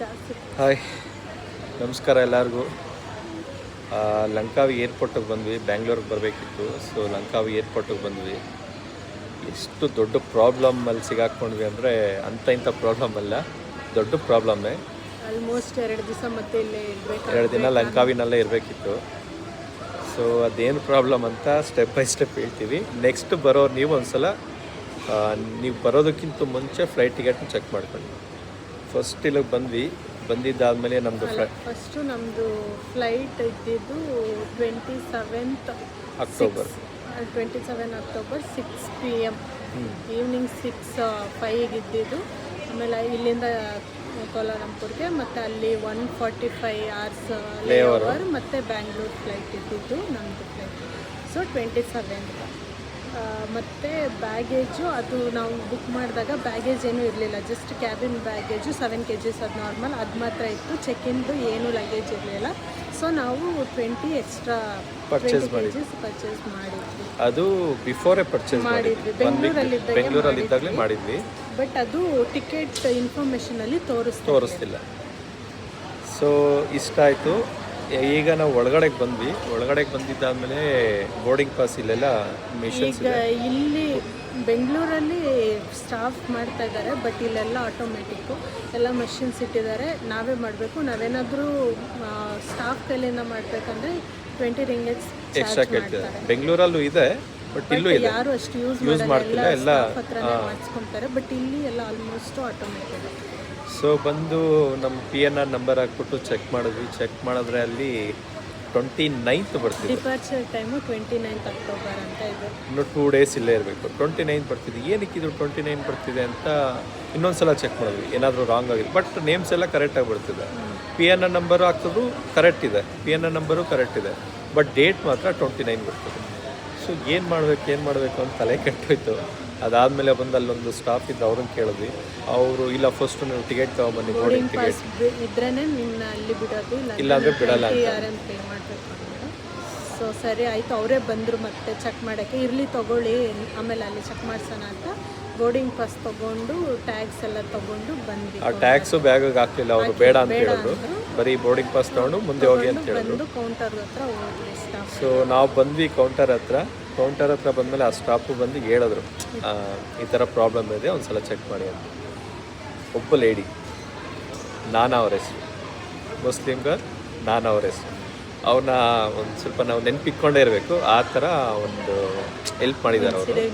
Hi, ನಮಸ್ಕಾರ ಎಲ್ಲರಿಗೂ. ಲಂಕಾವಿ ಏರ್ಪೋರ್ಟಿಗೆ ಬಂದ್ವಿ. ಬ್ಯಾಂಗ್ಳೂರಿಗೆ ಬರಬೇಕಿತ್ತು. ಸೊ ಲಂಕಾವಿ ಏರ್ಪೋರ್ಟಿಗೆ ಬಂದ್ವಿ. ಎಷ್ಟು ದೊಡ್ಡ ಪ್ರಾಬ್ಲಮ್ಮಲ್ಲಿ ಸಿಗಾಕ್ಕೊಂಡ್ವಿ ಅಂದರೆ ಇಂಥ ಪ್ರಾಬ್ಲಮ್ ಅಲ್ಲ, ದೊಡ್ಡ ಪ್ರಾಬ್ಲಮ್ಮೇ. ಆಲ್ಮೋಸ್ಟ್ 2 ದಿವಸ ಮತ್ತೆ ಇಲ್ಲೇ ಇರಬೇಕು. 2 ದಿನ ಲಂಕಾವಿನಲ್ಲೇ ಇರಬೇಕಿತ್ತು. ಸೊ ಅದೇನು ಪ್ರಾಬ್ಲಮ್ ಅಂತ ಸ್ಟೆಪ್ ಬೈ ಸ್ಟೆಪ್ ಹೇಳ್ತೀವಿ. ನೆಕ್ಸ್ಟ್ ಬರೋರು ನೀವು ಒಂದ್ಸಲ ನೀವು ಬರೋದಕ್ಕಿಂತ ಮುಂಚೆ ಫ್ಲೈಟ್ ಟಿಕೆಟ್ನ ಚೆಕ್ ಮಾಡ್ಕೊಳ್ಳಿ. ಫಸ್ಟ್ ಇಲ್ಲಿಗೆ ಬಂದಿದ್ದಾದಮೇಲೆ ನಮ್ಮದು ಫಸ್ಟು ನಮ್ಮದು ಫ್ಲೈಟ್ ಇದ್ದಿದ್ದು 27 ಅಕ್ಟೋಬರ್ 6 PM ಈವ್ನಿಂಗ್ 6:05 ಇದ್ದಿದ್ದು. ಆಮೇಲೆ ಇಲ್ಲಿಂದ ಕೋಲಾಲಂಪುರ್ಗೆ ಮತ್ತು ಅಲ್ಲಿ 145 hours ಲೇಓವರ್ ಮತ್ತು ಬ್ಯಾಂಗ್ಳೂರ್ ಫ್ಲೈಟ್ ಇದ್ದಿದ್ದು ನಮ್ಮದು ಫ್ಲೈಟ್. ಸೊ 27 ಮತ್ತು ಬ್ಯಾಗೇಜು ಅದು ನಾವು ಬುಕ್ ಮಾಡಿದಾಗ ಬ್ಯಾಗೇಜ್ ಏನೂ ಇರಲಿಲ್ಲ. ಜಸ್ಟ್ ಕ್ಯಾಬಿನ್ ಬ್ಯಾಗೇಜು 7 kgs ಅದು ನಾರ್ಮಲ್, ಅದು ಮಾತ್ರ ಇತ್ತು. ಚೆಕ್-ಇಂದು ಏನೂ ಲಗೇಜ್ ಇರಲಿಲ್ಲ. ಸೊ ನಾವು 20 ಎಕ್ಸ್ಟ್ರಾ ಪರ್ಚೇಸ್ ಮಾಡಿದ್ವಿ. ಅದು ಬಿಫೋರೇ ಪರ್ಚೇಸ್ ಮಾಡಿದ್ವಿ. ಬೆಂಗಳೂರಲ್ಲಿದ್ದಾಗಲೇ ಮಾಡಿದ್ವಿ. ಬಟ್ ಅದು ಟಿಕೆಟ್ ಇನ್ಫಾರ್ಮೇಷನಲ್ಲಿ ತೋರಿಸ್ತಿಲ್ಲ. ಸೊ ಇಷ್ಟ ಆಯಿತು. ಈಗ ನಾವು ಒಳಗಡೆಗೆ ಬಂದಿದ್ದಾದಮೇಲೆ ಬೋರ್ಡಿಂಗ್ ಪಾಸ್ ಇಲ್ಲೆಲ್ಲ ಮಿಷನ್ಸ್ ಈಗ ಇಲ್ಲಿ ಬೆಂಗಳೂರಲ್ಲಿ ಸ್ಟಾಫ್ ಮಾಡ್ತಾ ಇದ್ದಾರೆ, ಬಟ್ ಇಲ್ಲೆಲ್ಲ ಆಟೋಮೆಟಿಕ್ಕು ಎಲ್ಲ ಮಷಿನ್ಸ್ ಇಟ್ಟಿದ್ದಾರೆ. ನಾವೇ ಮಾಡಬೇಕು. ನಾವೇನಾದರೂ ಸ್ಟಾಫ್ ಕೈಲಿಂದ ಮಾಡಬೇಕಂದ್ರೆ 20 ರಿಂಗಿಟ್ಸ್ ಎಕ್ಸ್ಟ್ರಾ ಕೇಳ್ತಿದ್ದಾರೆ. ಬೆಂಗಳೂರಲ್ಲೂ ಇದೆ, ಬಟ್ ಇಲ್ಲೂ ಇದೆ. ಯಾರು ಅಷ್ಟು ಯೂಸ್ ಮಾಡ್ತಿಲ್ಲ, ಎಲ್ಲ ಹತ್ರನೇ ಮಾಡಿಸ್ಕೊತಾರೆ. ಬಟ್ ಇಲ್ಲಿ ಎಲ್ಲ ಆಲ್ಮೋಸ್ಟ್ ಆಟೋಮೆಟಿಕ್. ಸೊ ಬಂದು ನಮ್ಮ PNR ನಂಬರ್ ಹಾಕ್ಬಿಟ್ಟು ಚೆಕ್ ಮಾಡಿದ್ರೆ ಅಲ್ಲಿ 29th ಬರ್ತಿದೆ. ಡಿಪಾರ್ಚರ್ ಟೈಮು 29 ಅಕ್ಟೋಬರ್ ಅಂತ ಇದೆ. ಇನ್ನು 2 days ಇಲ್ಲೇ ಇರಬೇಕು. 29 ಬರ್ತಿದೆ. ಏನಕ್ಕೆ ಇದು 29 ಬರ್ತಿದೆ ಅಂತ ಇನ್ನೊಂದ್ಸಲ ಚೆಕ್ ಮಾಡಿದ್ವಿ. ಏನಾದರೂ ರಾಂಗ್ ಆಗಿದೆ. ಬಟ್ ನೇಮ್ಸ್ ಎಲ್ಲ ಕರೆಕ್ಟಾಗಿ ಬರ್ತಿದೆ. PNR ನಂಬರು ಹಾಕಿದ್ರು ಕರೆಕ್ಟ್ ಇದೆ, ಬಟ್ ಡೇಟ್ ಮಾತ್ರ 29 ಬರ್ತದೆ. ಸೊ ಏನು ಮಾಡಬೇಕು ಅಂತ ತಲೆ ಕೆಟ್ಟೋಯ್ತು. ಅದಾದಮೇಲೆ ಬಂದು ಅಲ್ಲೊಂದು ಸ್ಟಾಫ್ ಇದ್ದು ಅವ್ರನ್ನ ಕೇಳಿದ್ವಿ. ಅವರು ಇಲ್ಲ, ಫಸ್ಟ್ ನೀವು ಟಿಕೆಟ್ ತೊಗೊಂಬನ್ನಿ, ಬೋರ್ಡಿಂಗ್ ಟಿಕೆಟ್ ಇದ್ರೇ ನಿಮ್ಮನ್ನ ಅಲ್ಲಿ ಬಿಡೋದು, ಇಲ್ಲಾಂದರೆ ಬಿಡಲ್ಲ ಅಂತ. ಪೇ ಮಾಡಬೇಕು ಅಂತ. ಸೊ ಸರಿ ಆಯಿತು, ಅವರೇ ಬಂದರು ಮತ್ತೆ ಚೆಕ್ ಮಾಡೋಕ್ಕೆ. ಇರಲಿ ತೊಗೊಳ್ಳಿ, ಆಮೇಲೆ ಅಲ್ಲಿ ಚೆಕ್ ಮಾಡಿಸೋಣ ಅಂತ ಬೋರ್ಡಿಂಗ್ ಪಾಸ್ ತೊಗೊಂಡು ಟ್ಯಾಗ್ಸ್ ಎಲ್ಲ ತೊಗೊಂಡು ಬಂದ್ವಿ. ಆ ಟ್ಯಾಗ್ಸು ಬ್ಯಾಗಿಗೆ ಹಾಕಲಿಲ್ಲ, ಅವರು ಬೇಡ ಅಂತ ಹೇಳಿದ್ರು. ಬರೀ ಬೋರ್ಡಿಂಗ್ ಪಾಸ್ ತೊಗೊಂಡು ಮುಂದೆ ಹೋಗಿ ಅಂತ ಹೇಳಿದ್ರು. ಕೌಂಟರ್ ಹತ್ರ ಹೋದ್ವಿ ಸ್ಟಾಫ್. ಸೊ ನಾವು ಬಂದ್ವಿ ಕೌಂಟರ್ ಹತ್ರ ಬಂದಮೇಲೆ ಆ ಸ್ಟಾಫು ಬಂದು ಹೇಳಿದ್ರು, ಈ ಥರ ಪ್ರಾಬ್ಲಮ್ ಇದೆ, ಒಂದು ಸಲ ಚೆಕ್ ಮಾಡಿ ಅಂತ. ಒಬ್ಬ ಲೇಡಿ, ನಾನಾ ಅವ್ರ ಹೆಸರು, ಮುಸ್ಲಿಂ ಗರ್, ನಾನಾ ಅವ್ರ ಹೆಸರು. ಅವನ್ನ ಒಂದು ಸ್ವಲ್ಪ ನಾವು ನೆನಪಿಕ್ಕೊಂಡೇ ಇರಬೇಕು. ಆ ಥರ ಒಂದು ಹೆಲ್ಪ್ ಮಾಡಿದ್ದಾರೆ ಅವರು.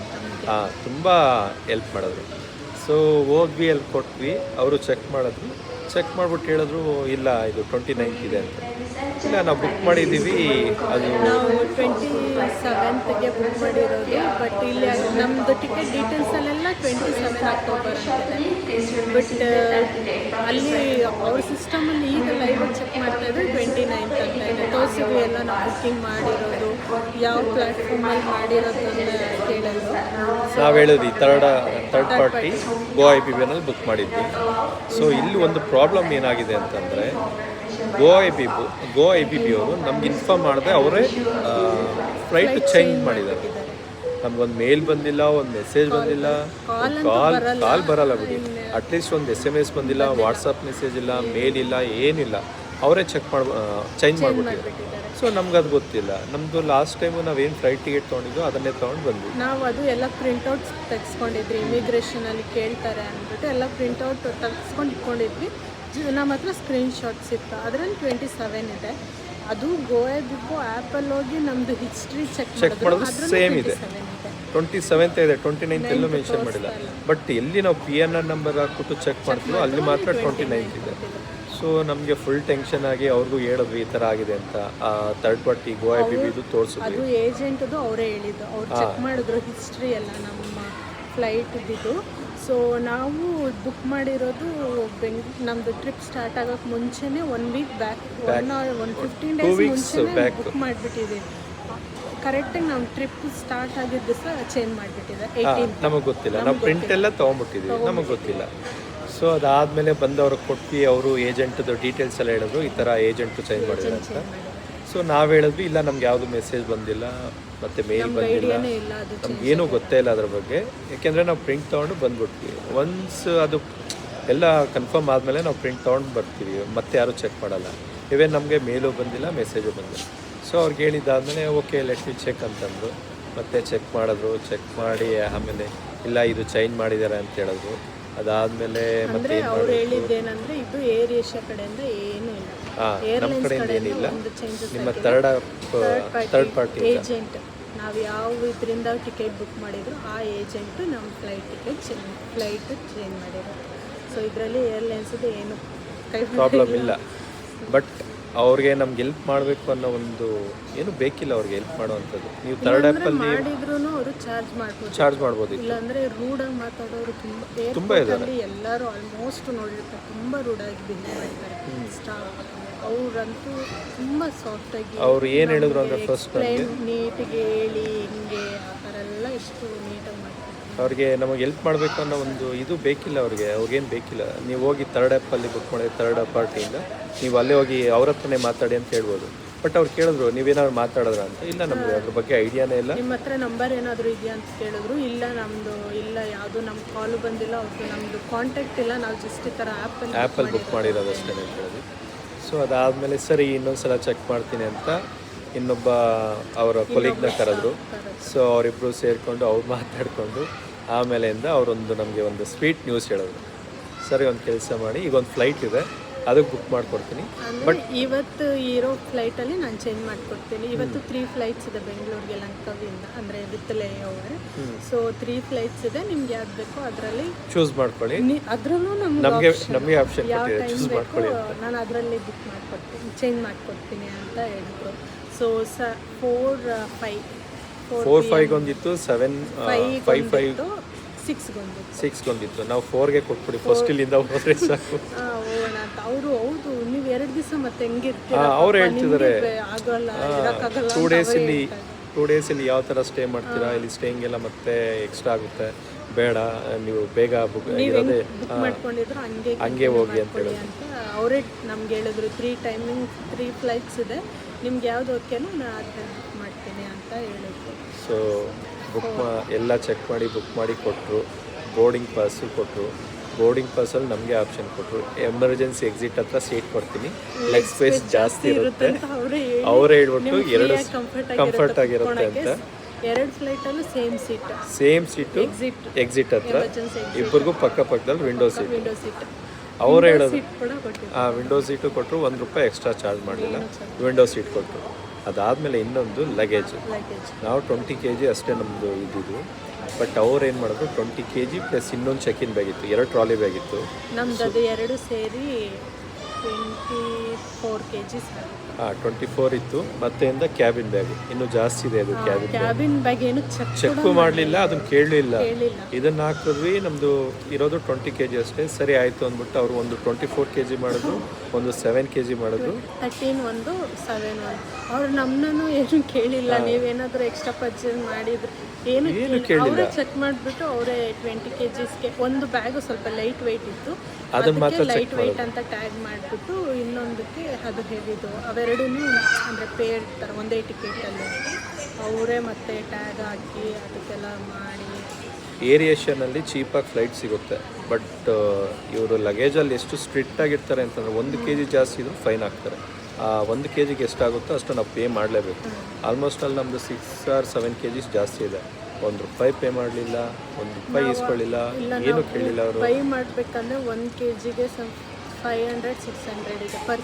ತುಂಬ ಹೆಲ್ಪ್ ಮಾಡಿದ್ರು. ಸೊ ಹೋದ್ವಿ, ಅಲ್ಲಿ ಕೊಟ್ವಿ. ಅವರು ಚೆಕ್ ಮಾಡಿಬಿಟ್ಟು ಹೇಳಿದ್ರು, ಇಲ್ಲ ಇದು 29th ಇದೆ ಅಂತ. ಇಲ್ಲ, ನಾವು ಬುಕ್ ಮಾಡಿದ್ದೀವಿ, ಅದು ನಾವು 27ಗೆ ಬುಕ್ ಮಾಡಿರೋದು. ಬಟ್ ಇಲ್ಲಿ ನಮ್ಮದು ಟಿಕೆಟ್ ಡೀಟೇಲ್ಸಲ್ಲೆಲ್ಲ 27 ಅಕ್ಟೋಬರ್ ಅಂತಿದೆ. ಬಟ್ ಅಲ್ಲಿ ಅವ್ರ ಸಿಸ್ಟಮಲ್ಲಿ ಈಗ ಲೈವ್ ಚೆಕ್ ಮಾಡ್ತಾ ಇದ್ರೆ 29th ಅಂತ ಇದೆ. ತೋರಿಸಿದ್ವಿ ಎಲ್ಲ ನಾವು ಬುಕ್ಕಿಂಗ್ ಮಾಡಿರೋದು, ಯಾವ ಪ್ಲ್ಯಾಟ್ಫಾರ್ಮಲ್ಲಿ ಮಾಡಿರೋದು ಅಂತ ಕೇಳಿದ್ರು. ನಾವು ಹೇಳಿದ್ವಿ ಥರ್ಡ್ ಪಾರ್ಟಿ GoIBBನಲ್ಲಿ ಬುಕ್ ಮಾಡಿದ್ವಿ. ಸೊ ಇಲ್ಲಿ ಒಂದು ಪ್ರಾಬ್ಲಮ್ ಏನಾಗಿದೆ ಅಂತಂದರೆ, GoIBB ಅವರು ನಮ್ಗೆ ಇನ್ಫಾರ್ಮ್ ಮಾಡಿದೆ, ಅವರೇ ಫ್ಲೈಟ್ ಚೇಂಜ್ ಮಾಡಿದ್ದಾರೆ. ನಮ್ಗೊಂದು ಮೇಲ್ ಬಂದಿಲ್ಲ, ಒಂದು ಮೆಸೇಜ್ ಬಂದಿಲ್ಲ, ಕಾಲ್ ಬರಲ್ಲ ಬಿಡಿ, ಅಟ್ಲೀಸ್ಟ್ ಒಂದು SMS ಬಂದಿಲ್ಲ, ವಾಟ್ಸಪ್ ಮೆಸೇಜ್ ಇಲ್ಲ, ಮೇಲ್ ಇಲ್ಲ, ಏನಿಲ್ಲ. ಅವರೇ ಚೇಂಜ್ ಮಾಡಿಬಿಟ್ಟಿದ್ದಾರೆ. ಸೊ ನಮ್ಗೆ ಅದು ಗೊತ್ತಿಲ್ಲ. ನಮ್ಮದು ಲಾಸ್ಟ್ ಟೈಮು ನಾವೇನು ಫ್ಲೈಟ್ ಟಿಕೆಟ್ ತೊಗೊಂಡಿದ್ದೋ ಅದನ್ನೇ ತೊಗೊಂಡು ಬಂದ್ವಿ. ನಾವು ಅದು ಎಲ್ಲ ಪ್ರಿಂಟೌಟ್ಸ್ ತೆಗೆಸ್ಕೊಂಡಿದ್ವಿ. ಇಮಿಗ್ರೇಷನಲ್ಲಿ ಕೇಳ್ತಾರೆ ಅಂದ್ಬಿಟ್ಟು ಎಲ್ಲ ಪ್ರಿಂಟೌಟ್ ತೆಗೆಸ್ಕೊಂಡು ಇಟ್ಕೊಂಡಿದ್ವಿ. ನಮ್ಮ ಹತ್ರ ಸ್ಕ್ರೀನ್ಶಾಟ್ಸ್ ಇತ್ತು. ಅದರಲ್ಲಿ 27 ಇದೆ. ಅದು GoIBB ಆ್ಯಪಲ್ಲಿ ಹೋಗಿ ನಮ್ಮದು ಹಿಸ್ಟ್ರಿ ಚೆಕ್ ಮಾಡಿದ್ರು ಸೇಮ್ ಇದೆ. 27th ಇದೆ, 29th ಎಲ್ಲೂ ಮೆನ್ಷನ್ ಮಾಡಿಲ್ಲ. ಬಟ್ ಎಲ್ಲಿ ನಾವು PNR ನಂಬರ್ ಹಾಕ್ಬಿಟ್ಟು ಚೆಕ್ ಮಾಡ್ತೀವೋ ಅಲ್ಲಿ ಮಾತ್ರ 29th ಇದೆ. ಸೊ ನಮಗೆ ಫುಲ್ ಟೆನ್ಷನ್ ಆಗಿ ಅವ್ರಿಗೂ ಹೇಳಿದ್ವಿ ಈ ಥರ ಆಗಿದೆ ಅಂತ. Third party GoIBB ತೋರಿಸಿದ್ವಿ. ಅದು ಏಜೆಂಟ್ದು ಅವರೇ ಹೇಳಿದ್ದು. ಅವ್ರು ಚೆಕ್ ಮಾಡಿದ್ರು ಹಿಸ್ಟ್ರಿ ಎಲ್ಲ ನಮ್ಮ ಫ್ಲೈಟ್ ಇದ್ದಿದ್ದು. ಸೊ ನಾವು ಬುಕ್ ಮಾಡಿರೋದು ನಮ್ಮದು ಟ್ರಿಪ್ ಸ್ಟಾರ್ಟ್ ಆಗೋಕ್ಕೆ ಮುಂಚೆನೇ 1 week ಬ್ಯಾಕ್, 15 days ಮುಂಚೆನೇ ಬುಕ್ ಮಾಡಿಬಿಟ್ಟಿದ್ದೀವಿ. ಕರೆಕ್ಟಾಗಿ ನಾವು ಟ್ರಿಪ್ ಸ್ಟಾರ್ಟ್ ಆಗಿದ್ದ ದಿವಸ ಚೇಂಜ್ ಮಾಡಿಬಿಟ್ಟಿದೆ. 18th ನಮಗೆ ಗೊತ್ತಿಲ್ಲ, ನಾವು ಪ್ರಿಂಟ್ ಎಲ್ಲ ತೊಗೊಂಡ್ಬಿಟ್ಟಿದ್ವಿ, ನಮಗೆ ಗೊತ್ತಿಲ್ಲ. ಸೊ ಅದಾದಮೇಲೆ ಬಂದವ್ರಿಗೆ ಕೊಟ್ಟು ಅವರು ಏಜೆಂಟ್ದು ಡೀಟೇಲ್ಸ್ ಎಲ್ಲ ಹೇಳಿದ್ರು, ಈ ಥರ ಏಜೆಂಟು ಚೇಂಜ್ ಮಾಡಿದ್ರು ಅಂತ. ಸೊ ನಾವು ಹೇಳಿದ್ವಿ, ಇಲ್ಲ ನಮ್ಗೆ ಯಾವುದು ಮೆಸೇಜ್ ಬಂದಿಲ್ಲ, ಮತ್ತು ಮೇಲ್ ಬಂದಿಲ್ಲ, ನಮ್ಗೇನೂ ಗೊತ್ತೇ ಇಲ್ಲ ಅದ್ರ ಬಗ್ಗೆ. ಯಾಕೆಂದರೆ ನಾವು ಪ್ರಿಂಟ್ ತೊಗೊಂಡು ಬಂದ್ಬಿಟ್ವಿ. ಒನ್ಸ್ ಅದು ಎಲ್ಲ ಕನ್ಫರ್ಮ್ ಆದಮೇಲೆ ನಾವು ಪ್ರಿಂಟ್ ತೊಗೊಂಡು ಬರ್ತೀವಿ, ಮತ್ತೆ ಯಾರೂ ಚೆಕ್ ಮಾಡಲ್ಲ. ಇವೇನು ನಮಗೆ ಮೇಲೂ ಬಂದಿಲ್ಲ, ಮೆಸೇಜು ಬಂದಿಲ್ಲ. ಸೊ ಅವ್ರಿಗೆ ಹೇಳಿದ್ದಾದಮೇಲೆ ಓಕೆ ಲೆಟ್ ಮಿ ಚೆಕ್ ಅಂತಂದರು. ಮತ್ತೆ ಚೆಕ್ ಮಾಡಿದ್ರು, ಚೆಕ್ ಮಾಡಿ ಆಮೇಲೆ ಇಲ್ಲ ಇದು ಚೇಂಜ್ ಮಾಡಿದ್ದಾರೆ ಅಂತ ಹೇಳಿದ್ರು. ಅದಾದಮೇಲೆ ಅಂದ್ರೆ ಅವ್ರು ಹೇಳಿದ್ದೇನಂದ್ರೆ ಇದು ಏರ್ ಏಷ್ಯಾ ಕಡೆಯಿಂದ ಏನೂ ಇಲ್ಲ, ನಮ್ಮ ಕಡೆಯಿಂದ ಏನಿಲ್ಲ, ಒಂದು ಚೇಂಜಸ್ ನಿಮ್ಮ ಥರ್ಡ್ ಪಾರ್ಟಿ ಏಜೆಂಟ್ ನಾವು ಯಾವ ಇದರಿಂದ ಟಿಕೆಟ್ ಬುಕ್ ಮಾಡಿದ್ರು ಆ ಏಜೆಂಟು ನಮ್ಮ ಫ್ಲೈಟ್ ಚೇಂಜ್ ಮಾಡಿದ್ರು. ಸೊ ಇದರಲ್ಲಿ ಏರ್ಲೈನ್ಸ್ದು ಏನು ಪ್ರಾಬ್ಲಮ್ ಇಲ್ಲ. ಬಟ್ ಅವ್ರಿಗೆ ನಮ್ಗೆ ಹೆಲ್ಪ್ ಮಾಡಬೇಕು ಅನ್ನೋ ಒಂದು ಏನು ಬೇಕಿಲ್ಲ ಅವ್ರಿಗೆ ಹೆಲ್ಪ್ ಮಾಡುವಂಥದ್ದು. ನೀವು ಥರ್ಡ್ ಆ್ಯಪಲ್ಲಿ ಮಾಡಿದ್ರು ಅವರು ಚಾರ್ಜ್ ಮಾಡ್ಬೋದು. ಇಲ್ಲಾಂದ್ರೆ ರೂಡಾಗಿ ಮಾತಾಡೋರು ತುಂಬ ಇದ್ದಾರೆ. ಎಲ್ಲರೂ ಆಲ್ಮೋಸ್ಟ್ ನೋಡಿರ್ತಾರೆ, ತುಂಬ ರೂಡಾಗಿ ಬಿಹೇವ್ ಮಾಡ್ತಾರೆ ಸ್ಟಾಫ್. ಅವರಂತೂ ತುಂಬ ಸಾಫ್ಟಾಗಿ ಅವ್ರು ಏನು ಹೇಳಿದ್ರು ಅಂದರೆ ಫಸ್ಟ್ ನೀಟಿಗೆ ಹೇಳಿ ಹಿಂಗೆ ಆ ಥರ ಎಲ್ಲ ಎಷ್ಟು ನೀಟಾಗಿ ಮಾಡ್ತಾರೆ. ಅವ್ರಿಗೆ ನಮಗೆ ಹೆಲ್ಪ್ ಮಾಡಬೇಕು ಅನ್ನೋ ಒಂದು ಇದು ಬೇಕಿಲ್ಲ ಅವ್ರಿಗೇನು ಬೇಕಿಲ್ಲ. ನೀವು ಹೋಗಿ ಥರ್ಡ್ ಆ್ಯಪಲ್ಲಿ ಬುಕ್ ಮಾಡಿದ್ರೆ ಥರ್ಡ್ ಪಾರ್ಟಿಯಿಂದ ನೀವು ಅಲ್ಲೇ ಹೋಗಿ ಅವ್ರ ಹತ್ರನೇ ಮಾತಾಡಿ ಅಂತ ಹೇಳ್ಬೋದು. ಬಟ್ ಅವ್ರು ಕೇಳಿದ್ರು ನೀವೇನಾದ್ರು ಮಾತಾಡಿದ್ರ ಅಂತ. ಇಲ್ಲ ನಮಗೆ ಅದ್ರ ಬಗ್ಗೆ ಐಡಿಯಾನೇ ಇಲ್ಲ. ನಿಮ್ಮ ಹತ್ರ ನಂಬರ್ ಏನಾದರೂ ಇದೆಯಾ ಅಂತ ಕೇಳಿದ್ರು. ಇಲ್ಲ ನಮ್ಮದು ಇಲ್ಲ, ಯಾವುದು ನಮ್ಮ ಕಾಲು ಬಂದಿಲ್ಲ, ಅವ್ರಿಗೆ ನಮ್ಮದು ಕಾಂಟ್ಯಾಕ್ಟ್ ಇಲ್ಲ, ನಾವು ಜಸ್ಟ್ ಈ ಥರ ಆ್ಯಪಲ್ಲಿ ಬುಕ್ ಮಾಡಿರೋದು ಅಷ್ಟೇ ಅಂತ ಹೇಳಿದ್ವಿ. ಸೊ ಅದಾದಮೇಲೆ ಸರಿ ಇನ್ನೊಂದು ಸಲ ಚೆಕ್ ಮಾಡ್ತೀನಿ ಅಂತ ಇನ್ನೊಬ್ಬ ಅವರ ಕೊಲೀಗ್ನ ಕರೆದ್ರು. ಸೊ ಅವರಿಬ್ಬರು ಸೇರಿಕೊಂಡು ಅವ್ರು ಮಾತಾಡಿಕೊಂಡು ಆಮೇಲೆಯಿಂದ ಅವರೊಂದು ನಮಗೆ ಒಂದು ಸ್ವೀಟ್ ನ್ಯೂಸ್ ಹೇಳಿದ್ರು. ಸರಿ ಒಂದು ಕೆಲಸ ಮಾಡಿ, ಈಗ ಒಂದು ಫ್ಲೈಟ್ ಇದೆ ಅದಕ್ಕೆ ಬುಕ್ ಮಾಡಿಕೊಡ್ತೀನಿ. ಬಟ್ ಇವತ್ತು ಇರೋ ಫ್ಲೈಟಲ್ಲಿ ನಾನು ಚೇಂಜ್ ಮಾಡಿಕೊಡ್ತೀನಿ. ಇವತ್ತು 3 ಫ್ಲೈಟ್ಸ್ ಇದೆ ಬೆಂಗಳೂರಿಗೆ ಲಂಕಾವಿಯಿಂದ, ಅಂದರೆ ವಿತ್ ಲೇ ಓವರ್. ಸೊ 3 ಫ್ಲೈಟ್ಸ್ ಇದೆ, ನಿಮ್ಗೆ ಯಾವ್ದು ಬೇಕೋ ಅದರಲ್ಲಿ ಚೂಸ್ ಮಾಡ್ಕೊಳ್ಳಿ. ಅದರಲ್ಲೂ ನಮಗೆ ಆಪ್ಷನ್ ಯಾವ ಕೊಟ್ಟಿದೆ, ಟೈಮ್ ಚೂಸ್ ಬೇಕೋ ಮಾಡ್ಕೊಳ್ಳಿ ಅಂತ. ನಾನು ಅದರಲ್ಲಿ ಬುಕ್ ಮಾಡಿಕೊಡ್ತೀನಿ, ಚೇಂಜ್ ಮಾಡಿಕೊಡ್ತೀನಿ ಅಂತ ಹೇಳಿದ್ರು. ಸೊ 4-5 ಒಂದಿತ್ತು, 7-5 6 ನಾವು 4ಗೆ ಕೊಟ್ಬಿಡಿ ಫಸ್ಟ್ ಇಲ್ಲಿಂದ ಹೋದ್ರೆ ಸಾಕು ಹೋಗೋಣ ಅಂತ. ಅವರು ಹೌದು ನೀವು 2 ದಿವಸ ಮತ್ತೆ ಹೆಂಗಿರ್ತೀರ ಅವ್ರು ಹೇಳ್ತಿದ್ದಾರೆ ಆಗೋಲ್ಲ, ಇರೋಕ್ಕಾಗಲ್ಲ. 2 ಡೇಸಲ್ಲಿ ಯಾವ ಥರ ಸ್ಟೇ ಮಾಡ್ತೀರಾ, ಇಲ್ಲಿ ಸ್ಟೇಯಿಂಗ್ ಎಲ್ಲ ಮತ್ತೆ ಎಕ್ಸ್ಟ್ರಾ ಆಗುತ್ತೆ, ಬೇಡ ನೀವು ಬೇಗ ಬುಕ್ ಮಾಡ್ಕೊಂಡಿದ್ರು ಹಂಗೆ ಹೋಗಿ ಅಂತ ಹೇಳಿ ಅಂತ ಅವರೇ ನಮ್ಗೆ ಹೇಳಿದ್ರು. 3 ಫ್ಲೈಟ್ಸ್ ಇದೆ, ನಿಮ್ಗೆ ಯಾವ್ದು ಓಕೆನೋ ನಾನು ಅದನ್ನ ಬುಕ್ ಮಾಡ್ತೀನಿ ಅಂತ ಹೇಳಿದ್ರು. ಸೊ ಎಲ್ಲ ಚೆಕ್ ಮಾಡಿ ಬುಕ್ ಮಾಡಿ ಕೊಟ್ಟರು. ಬೋರ್ಡಿಂಗ್ ಪಾಸು ಕೊಟ್ಟರು. ಬೋರ್ಡಿಂಗ್ ಪಾಸಲ್ಲಿ ನಮಗೆ ಆಪ್ಷನ್ ಕೊಟ್ಟರು, ಎಮರ್ಜೆನ್ಸಿ ಎಕ್ಸಿಟ್ ಹತ್ರ ಸೀಟ್ ಕೊಡ್ತೀನಿ, ಲೆಗ್ ಸ್ಪೇಸ್ ಜಾಸ್ತಿ ಇರುತ್ತೆ ಅವರೇ ಹೇಳ್ಬಿಟ್ಟು 2 ಕಂಫರ್ಟ್ ಆಗಿರುತ್ತೆ ಅಂತ. 2 ಫ್ಲೈಟಲ್ಲೂ ಸೇಮ್ ಸೀಟು ಎಕ್ಸಿಟ್ ಹತ್ರ ಇಬ್ಬರಿಗೂ ಪಕ್ಕದಲ್ಲಿ ವಿಂಡೋ ಸೀಟ್. ಅವ್ರು ಹೇಳೋದು ವಿಂಡೋ ಸೀಟು ಕೊಟ್ಟರು, ₹1 ಎಕ್ಸ್ಟ್ರಾ ಚಾರ್ಜ್ ಮಾಡಲಿಲ್ಲ, ವಿಂಡೋ ಸೀಟ್ ಕೊಟ್ಟರು. ಅದಾದಮೇಲೆ ಇನ್ನೊಂದು ಲಗೇಜ್. ನಾವು 20 kg ಅಷ್ಟೇ ನಮ್ಮದು ಇದ್ದಿದ್ದು. ಬಟ್ ಅವ್ರು ಏನು ಮಾಡಿದ್ರು 20 kg ಪ್ಲಸ್ ಇನ್ನೊಂದು ಚೆಕಿನ್ ಬ್ಯಾಗ್ ಇತ್ತು, 2 ಟ್ರಾಲಿ ಬ್ಯಾಗ್ ಇತ್ತು. ನಮ್ದು ಅದು 2 ಸೇರಿ 24 kg. 24 ಇತ್ತು. ಮತ್ತೆಯಿಂದ ಕ್ಯಾಬಿನ್ ಬ್ಯಾಗ್ ಇನ್ನೂ ಜಾಸ್ತಿ ಇದೆ. ಅದು ಕ್ಯಾಬಿನ್ ಬ್ಯಾಗ್ ಏನು ಚೆಕ್ ಮಾಡಲಿಲ್ಲ, ಅದನ್ನು ಕೇಳಲಿಲ್ಲ. ಇದನ್ನು ಹಾಕಿದ್ವಿ, ನಮ್ಮದು ಇರೋದು 20 kg ಅಷ್ಟೇ. ಸರಿ ಆಯಿತು ಅಂದ್ಬಿಟ್ಟು ಅವರು ಒಂದು 24 kg ಮಾಡಿದ್ರು, ಒಂದು 7 kg ಮಾಡಿದ್ರು, 13 ಒಂದು 7 ಒಂದು. ಅವ್ರು ನಮ್ಮನ್ನು ಏನು ಕೇಳಿಲ್ಲ, ನೀವೇನಾದರೂ ಎಕ್ಸ್ಟ್ರಾ ಪರ್ಚೇಸ್ ಮಾಡಿದ್ರು ಏನು ಕೇಳಿಲ್ಲ. ಚೆಕ್ ಮಾಡಿಬಿಟ್ಟು ಅವರೇ 20 kgsಗೆ ಒಂದು ಬ್ಯಾಗು ಸ್ವಲ್ಪ ಲೈಟ್ ವೆಯ್ಟ್ ಇತ್ತು, ಅದಕ್ಕೆ ಲೈಟ್ ವೆಯ್ಟ್ ಅಂತ ಟ್ಯಾಗ್ ಮಾಡಿಬಿಟ್ಟು ಇನ್ನೊಂದಕ್ಕೆ ಅದು ಹೆವಿದು ಅವೆರಡೂ ಅಂದರೆ ಪೇರ್ ಥರ ಒಂದೇ ಟಿಕೆಟಲ್ಲಿ ಅವರೇ ಮತ್ತೆ ಟ್ಯಾಗ್ ಹಾಕಿ ಅದಕ್ಕೆಲ್ಲ ಮಾಡಿ. ಏರ್ ಏಷ್ಯಾನಲ್ಲಿ ಚೀಪಾಗಿ ಫ್ಲೈಟ್ ಸಿಗುತ್ತೆ. ಬಟ್ ಇವರು ಲಗೇಜಲ್ಲಿ ಎಷ್ಟು ಸ್ಟ್ರಿಕ್ಟ್ ಆಗಿರ್ತಾರೆ ಅಂತಂದರೆ 1 kg ಜಾಸ್ತಿ ಇದ್ರೂ ಫೈನ್ ಹಾಕ್ತಾರೆ. 1 kgಗೆ ಎಷ್ಟಾಗುತ್ತೋ ಅಷ್ಟು ನಾವು ಪೇ ಮಾಡಲೇಬೇಕು. ಆಲ್ಮೋಸ್ಟ್ ಅಲ್ಲಿ ನಮ್ಮದು 6 or 7 kgs ಜಾಸ್ತಿ ಇದೆ. ₹1 ಪೇ ಮಾಡಲಿಲ್ಲ, ₹1 ಇಸ್ಕೊಳ್ಳಿಲ್ಲ, ಏನು ಕೇಳಿಲ್ಲ ಅವರು. ಪೇ ಮಾಡಬೇಕಂದ್ರೆ 1 kgಗೆ 500-600 ಇದೆ ಪರ್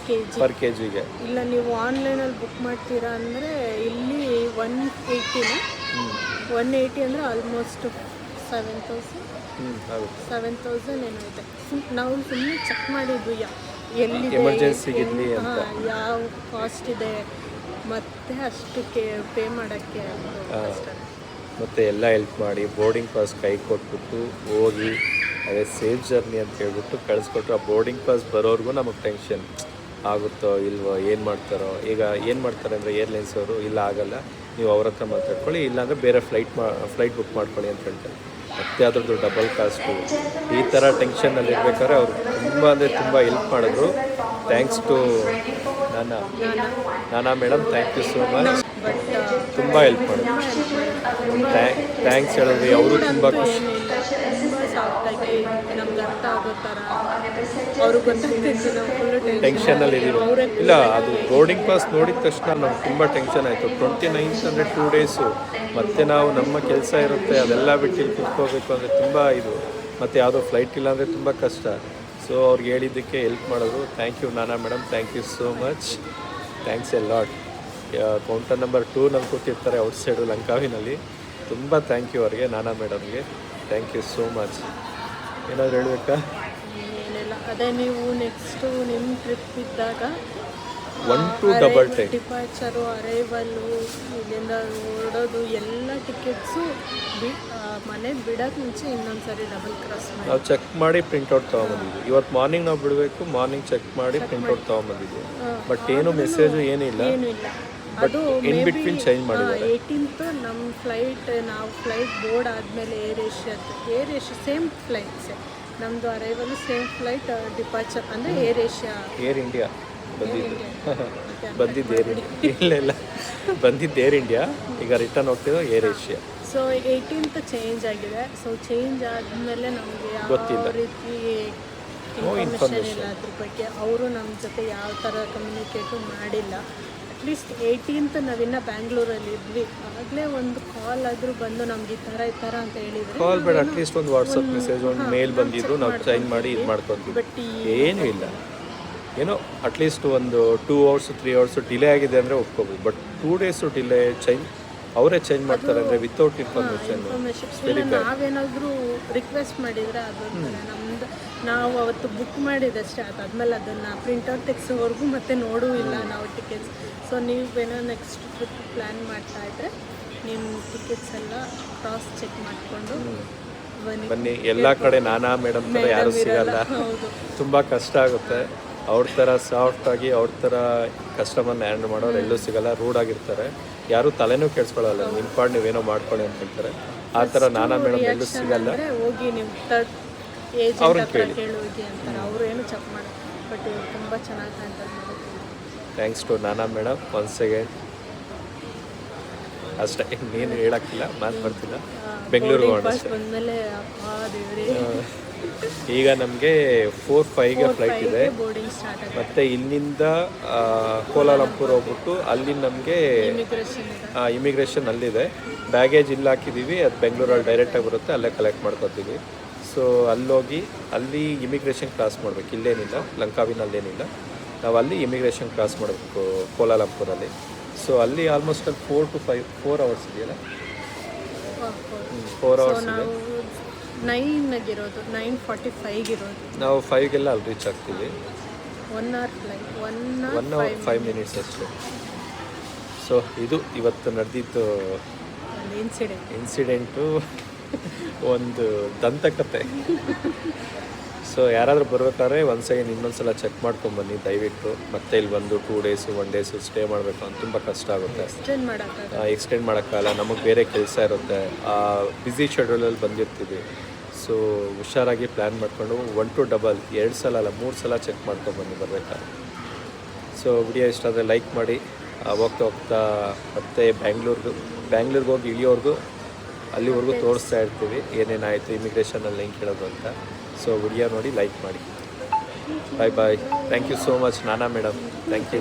ಕೆಜಿಗೆ. ಇಲ್ಲ ನೀವು ಆನ್ಲೈನಲ್ಲಿ ಬುಕ್ ಮಾಡ್ತೀರಾ ಅಂದರೆ ಇಲ್ಲಿ 180 ಅಂದರೆ ಆಲ್ಮೋಸ್ಟ್ 7,000 ಏನೋ ಇದೆ. ನಾವು ಸುಮ್ಮನೆ ಚೆಕ್ ಮಾಡಿದ್ವಿ ಎಲ್ಲಿದೆ, ಯಾವ ಕಾಸ್ಟ್ ಇದೆ, ಮತ್ತೆ ಅಷ್ಟು ಪೇ ಮಾಡೋಕ್ಕೆ ಮತ್ತು ಎಲ್ಲ ಹೆಲ್ಪ್ ಮಾಡಿ ಬೋರ್ಡಿಂಗ್ ಪಾಸ್ ಕೈ ಕೊಟ್ಬಿಟ್ಟು ಹೋಗಿ ಅದೇ ಸೇಫ್ ಜರ್ನಿ ಅಂತ ಹೇಳ್ಬಿಟ್ಟು ಕಳಿಸ್ಕೊಟ್ರು. ಆ ಬೋರ್ಡಿಂಗ್ ಪಾಸ್ ಬರೋರ್ಗೂ ನಮಗೆ ಟೆನ್ಷನ್ ಆಗುತ್ತೋ ಇಲ್ವೋ, ಏನು ಮಾಡ್ತಾರೋ. ಈಗ ಏನು ಮಾಡ್ತಾರೆ ಅಂದರೆ ಏರ್ಲೈನ್ಸ್ ಅವರು ಇಲ್ಲ ಆಗಲ್ಲ, ನೀವು ಅವ್ರ ಹತ್ರ ಮಾತಾಡ್ಕೊಳ್ಳಿ, ಇಲ್ಲಾಂದರೆ ಬೇರೆ ಫ್ಲೈಟ್ ಬುಕ್ ಮಾಡ್ಕೊಳ್ಳಿ ಅಂತ ಹೇಳ್ತಾರೆ. ಮತ್ತೆ ಅದ್ರದ್ದು ಡಬಲ್ ಕಾಸ್ಟು. ಈ ಥರ ಟೆನ್ಷನ್ನಲ್ಲಿ ಇರ್ಬೇಕಾದ್ರೆ ಅವರು ತುಂಬ ಹೆಲ್ಪ್ ಮಾಡಿದ್ರು. Thanks to Nana madam, thank you so much. ತುಂಬ ಹೆಲ್ಪ್ ಮಾಡಿದ್ರು, ಥ್ಯಾಂಕ್ಸ್ ಹೇಳಿದ್ವಿ. ಅವರು ತುಂಬ ಖುಷಿ. ಸಾಫ್ಟಾಗಿ ನಮ್ಗೆ ಅರ್ಥ ಆಗೋ ಥರ ಅವ್ರಿಗೆ ಗೊತ್ತಾಗ್ತಿತ್ತು ನಾವು ಫುಲ್ಲು ಟೆನ್ಷನಲ್ಲಿ ಇದ್ದೀವಿ. ಇಲ್ಲ, ಅದು ಬೋರ್ಡಿಂಗ್ ಪಾಸ್ ನೋಡಿದ ತಕ್ಷಣ ನಮ್ಗೆ ತುಂಬ ಟೆನ್ಷನ್ ಆಯಿತು. 29th ಅಂದರೆ 2 ಡೇಸು, ಮತ್ತು ನಾವು ನಮ್ಮ ಕೆಲಸ ಇರುತ್ತೆ ಅದೆಲ್ಲ ಬಿಟ್ಟು ಇಲ್ಲಿ ಕುತ್ಕೋಬೇಕು ಅಂದರೆ ತುಂಬ ಇದು, ಮತ್ತು ಯಾವುದೋ ಫ್ಲೈಟ್ ಇಲ್ಲ ಅಂದರೆ ತುಂಬ ಕಷ್ಟ. ಸೊ ಅವ್ರಿಗೆ ಹೇಳಿದ್ದಕ್ಕೆ ಹೆಲ್ಪ್ ಮಾಡಿದ್ರು. Thank you Nana madam, thank you so much, thanks a lot. Counter number 2 ನಮ್ಮ ಕೂತಿರ್ತಾರೆ ಔಟ್ ಸೈಡು ಲಂಕಾವಿನಲ್ಲಿ. ತುಂಬ ಥ್ಯಾಂಕ್ ಯು ಅವ್ರಿಗೆ, ನಾನಾ ಮೇಡಮ್ಗೆ ಥ್ಯಾಂಕ್ ಯು ಸೋ ಮಚ್. ಏನಾದರೂ ಹೇಳಬೇಕಾ? ಏನಿಲ್ಲ, ಅದೇ ನೀವು ನೆಕ್ಸ್ಟು ನಿಮ್ಮ ಟ್ರಿಪ್ ಇದ್ದಾಗ 1 to double time ಡಿಪಾರ್ಚರು, ಅರೈವಲ್ಲು, ಇಲ್ಲಿಂದ ಹೊರಡೋದು ಎಲ್ಲ ಟಿಕೆಟ್ಸು ಮನೆಗೆ ಬಿಡೋಕ್ಕೆ ಮುಂಚೆ ಇನ್ನೊಂದು ಸರಿ ಡಬಲ್ ಕ್ರಾಸ್ ಮಾಡಿ ನಾವು ಚೆಕ್ ಮಾಡಿ ಪ್ರಿಂಟೌಟ್ ತೊಗೊಂಬಂದಿದ್ವಿ. ಇವತ್ತು ಮಾರ್ನಿಂಗ್ ನಾವು ಬಿಡಬೇಕು, ಮಾರ್ನಿಂಗ್ ಚೆಕ್ ಮಾಡಿ ಪ್ರಿಂಟೌಟ್ ತೊಗೊಂಬಂದಿದ್ವಿ. ಬಟ್ ಏನು ಮೆಸೇಜು ಏನಿಲ್ಲ. ಏನೂ ಇಲ್ಲ. ಬಟ್ ಇನ್ ಬಿಟ್ವೀನ್ ಚೇಂಜ್ ಮಾಡಿದ್ದಾರೆ. 18th ನಮ್ಮ ಫ್ಲೈಟ್, ನಾವು ಫ್ಲೈಟ್ ಬೋರ್ಡ್ ಆದಮೇಲೆ ಏರ್ ಏಷ್ಯಾ ಸೇಮ್ ಫ್ಲೈಟ್ಸೆ ನಮ್ಮದು. ಅರೈವಲು ಸೇಮ್ ಫ್ಲೈಟ್, ಡಿಪಾರ್ಚರ್ ಅಂದರೆ ಏರ್ ಇಂಡಿಯಾ ಬಂದಿದ್ದು ಏರ್ ಇಂಡಿಯಾ ಇಲ್ಲ ಬಂದಿದ್ದು ಏರ್ ಇಂಡಿಯಾ. ಈಗ ರಿಟರ್ನ್ ಹೋಗ್ತಿರೋ Air Asia. So 18th change ಆಗಿದೆ. ಸೊ ಚೇಂಜ್ ಆದಮೇಲೆ ನಮಗೆ ಯಾವ ರೀತಿ ಇನ್ಫಾರ್ಮೇಷನ್ ಇಲ್ಲ ಅದ್ರ ಬಗ್ಗೆ. ಅವರು ನಮ್ಮ ಜೊತೆ ಯಾವ ಥರ ಕಮ್ಯುನಿಕೇಟು ಮಾಡಿಲ್ಲ. ಅಟ್ಲೀಸ್ಟ್ 18th ನಾವಿನ್ನ ಬ್ಯಾಂಗ್ಳೂರಲ್ಲಿ ಇದ್ವಿ, ಆಗಲೇ ಒಂದು ಕಾಲ್ ಆದರೂ ಬಂದು ನಮ್ಗೆ ಈ ಥರ ಅಂತ ಹೇಳಿದರೆ ಕಾಲ್ ಬೇಡ, ಅಟ್ಲೀಸ್ಟ್ ಒಂದು ವಾಟ್ಸಪ್ ಮೆಸೇಜ್, ಒಂದು ಮೇಲ್ ಬಂದಿದ್ದು ನಾವು ಚೇಂಜ್ ಮಾಡಿ ಇದು ಮಾಡ್ಕೊತೀವಿ. ಬಟ್ ಏನೂ ಇಲ್ಲ. ಏನೋ ಅಟ್ಲೀಸ್ಟ್ ಒಂದು 2 hours 3 hours ಡಿಲೇ ಆಗಿದೆ ಅಂದರೆ ಒಪ್ಕೋಬೋದು. ಬಟ್ 2 days ಡಿಲೇ ಅವರೇ ಚೇಂಜ್ ಮಾಡ್ತಾರೆ ಅಂದರೆ ವಿತೌಟ್ ಇನ್ಫಾರ್ಮೇಷನ್. ನಾವೇನಾದರೂ ರಿಕ್ವೆಸ್ಟ್ ಮಾಡಿದರೆ ಅದು ನಮ್ದು ನಾವು ಅವತ್ತು ಬುಕ್ ಮಾಡಿದಷ್ಟೇ, ಅದಾದ್ಮೇಲೆ ಅದನ್ನು ಪ್ರಿಂಟೌಟ್ ತೆಗ್ಸೋವರೆಗೂ ಮತ್ತೆ ನೋಡೂ ಇಲ್ಲ ನಾವು ಟಿಕೆಟ್ಸ್. ಸೊ ನೀವೇನೋ ನೆಕ್ಸ್ಟ್ ಟ್ರಿಪ್ ಪ್ಲ್ಯಾನ್ ಮಾಡ್ತಾ ಇದ್ದರೆ ನಿಮ್ಮ ಟಿಕೆಟ್ಸ್ ಎಲ್ಲ ಕ್ರಾಸ್ ಚೆಕ್ ಮಾಡಿಕೊಂಡು ಬನ್ನಿ. ಎಲ್ಲ ಕಡೆ ನಾನಾ ಮೇಡಮ್ ಥರ ಯಾರೂ ಸಿಗಲ್ಲ, ತುಂಬ ಕಷ್ಟ ಆಗುತ್ತೆ. ಅವ್ರ ಥರ ಸಾಫ್ಟಾಗಿ ಅವ್ರ ಥರ ಕಸ್ಟಮರ್ನ ಹ್ಯಾಂಡಲ್ ಮಾಡೋರು ಎಲ್ಲೂ ಸಿಗಲ್ಲ. ರೂಢಾಗಿರ್ತಾರೆ, ಯಾರೂ ತಲೆನೂ ಕೆಡ್ಸ್ಕೊಳ್ಳಲ್ಲ. ನಿಮ್ಮ ಪಾಡ್ ನೀವೇನೋ ಮಾಡ್ಕೊಳ್ಳಿ ಅಂತ ಹೇಳ್ತಾರೆ. ಆ ಥರ ನಾನಾ ಮೇಡಮ್ ಎಲ್ಲೂ ಸಿಗಲ್ಲ. ಹೋಗಿ ನೀವು ಥರ್ಡ್ ಏಜೆಂಟ್ ಹತ್ರ ಕೇಳಿ ಹೋಗಿ ಅಂತಾರೆ, ಅವರು ಏನು ಚೆಕ್ ಮಾಡಿ. ಬಟ್ ಇವ್ರು ತುಂಬ ಚೆನ್ನಾಗಿ ಹ್ಯಾಂಡಲ್ ಮಾಡೋದು. Thanks to Nana madam once again. ಅಷ್ಟೇ, ಇನ್ನೇನು ಹೇಳೋಕ್ಕಿಲ್ಲ, ಮಾತು ಬರ್ತಿಲ್ಲ. ಬೆಂಗಳೂರಿಗೆ ಹೋಗೋಣ ಬಂದಮೇಲೆ ದೇವರೇ. ಈಗ ನಮಗೆ 4-5ಗೆ ಫ್ಲೈಟ್ ಇದೆ. ಬೋರ್ಡಿಂಗ್ ಸ್ಟಾರ್ಟ್ ಆಗಿದೆ. ಮತ್ತು ಇಲ್ಲಿಂದ ಕೋಲಾಲಂಪುರ್ ಹೋಗ್ಬಿಟ್ಟು ಅಲ್ಲಿ ನಮಗೆ ಇಮಿಗ್ರೇಷನ್ ಅಲ್ಲಿದೆ. ಬ್ಯಾಗೇಜ್ ಇಲ್ಲಿ ಹಾಕಿದ್ದೀವಿ, ಅದು ಬೆಂಗಳೂರಲ್ಲಿ ಡೈರೆಕ್ಟಾಗಿ ಬರುತ್ತೆ, ಅಲ್ಲೇ ಕಲೆಕ್ಟ್ ಮಾಡ್ಕೊತೀವಿ. ಸೊ ಅಲ್ಲೋಗಿ ಅಲ್ಲಿ ಇಮಿಗ್ರೇಷನ್ ಕ್ರಾಸ್ ಮಾಡಬೇಕು. ಇಲ್ಲೇನಿಲ್ಲ, ಲಂಕಾವಿನಲ್ಲೇನಿಲ್ಲ, ನಾವು ಅಲ್ಲಿ ಇಮಿಗ್ರೇಷನ್ ಕ್ರಾಸ್ ಮಾಡಬೇಕು ಕೋಲಾಲಂಪುರಲ್ಲಿ. ಸೊ ಅಲ್ಲಿ ಆಲ್ಮೋಸ್ಟ್ ಅಲ್ಲಿ 4 to 4 hours ಇದೆಯಲ್ಲ, 4 hours ಇದೆ. 9 9:45 ನಾವು 5ಗೆಲ್ಲ ಅಲ್ಲಿ ರೀಚ್ ಆಗ್ತೀವಿ. 1 hour ಫ್ಲೈಟ್, 1 hour 5 minutes ಅಷ್ಟೇ. ಸೊ ಇದು ಇವತ್ತು ನಡೆದಿದ್ದು ಇನ್ಸಿಡೆಂಟು, ಒಂದು ದಂತಕತೆ. ಸೊ ಯಾರಾದರೂ ಬರ್ಬೇಕಾದ್ರೆ ಒಂದ್ಸಲ ಇನ್ನೊಂದ್ಸಲ ಚೆಕ್ ಮಾಡ್ಕೊಂಬನ್ನಿ ದಯವಿಟ್ಟು. ಮತ್ತೆ ಇಲ್ಲಿ ಬಂದು 2 days 1 day ಸ್ಟೇ ಮಾಡಬೇಕು ಅಂತ ತುಂಬ ಕಷ್ಟ ಆಗುತ್ತೆ. ಎಕ್ಸ್ಟೆಂಡ್ ಮಾಡೋಕ್ಕಾಗಲ್ಲ, ನಮಗೆ ಬೇರೆ ಕೆಲಸ ಇರುತ್ತೆ, ಬ್ಯುಸಿ ಶೆಡ್ಯೂಲಲ್ಲಿ ಬಂದಿರ್ತೀವಿ. ಸೊ ಹುಷಾರಾಗಿ ಪ್ಲ್ಯಾನ್ ಮಾಡಿಕೊಂಡು 1 to double 2 ಸಲ ಅಲ್ಲ 3 ಸಲ ಚೆಕ್ ಮಾಡ್ಕೊಂಬನ್ನಿ ಬರಬೇಕಾದ್ರೆ. ಸೊ ವಿಡಿಯೋ ಇಷ್ಟ ಆದರೆ ಲೈಕ್ ಮಾಡಿ. ಹೋಗ್ತಾ ಹೋಗ್ತಾ ಮತ್ತೆ ಬ್ಯಾಂಗ್ಳೂರ್ಗೆ ಹೋಗಿ ಇಳಿಯೋರ್ಗು ಅಲ್ಲಿವರೆಗೂ ತೋರಿಸ್ತಾ ಇರ್ತೀವಿ ಏನೇನಾಯಿತು ಇಮಿಗ್ರೇಷನಲ್ಲಿ ಹೆಂಗೆ ಕೇಳೋದು ಅಂತ. ಸೊ ವಿಡಿಯೋ ನೋಡಿ ಲೈಕ್ ಮಾಡಿ. ಬಾಯ್ ಬಾಯ್. ಥ್ಯಾಂಕ್ ಯು ಸೋ ಮಚ್ ನಾನಾ ಮೇಡಮ್, ಥ್ಯಾಂಕ್ ಯು.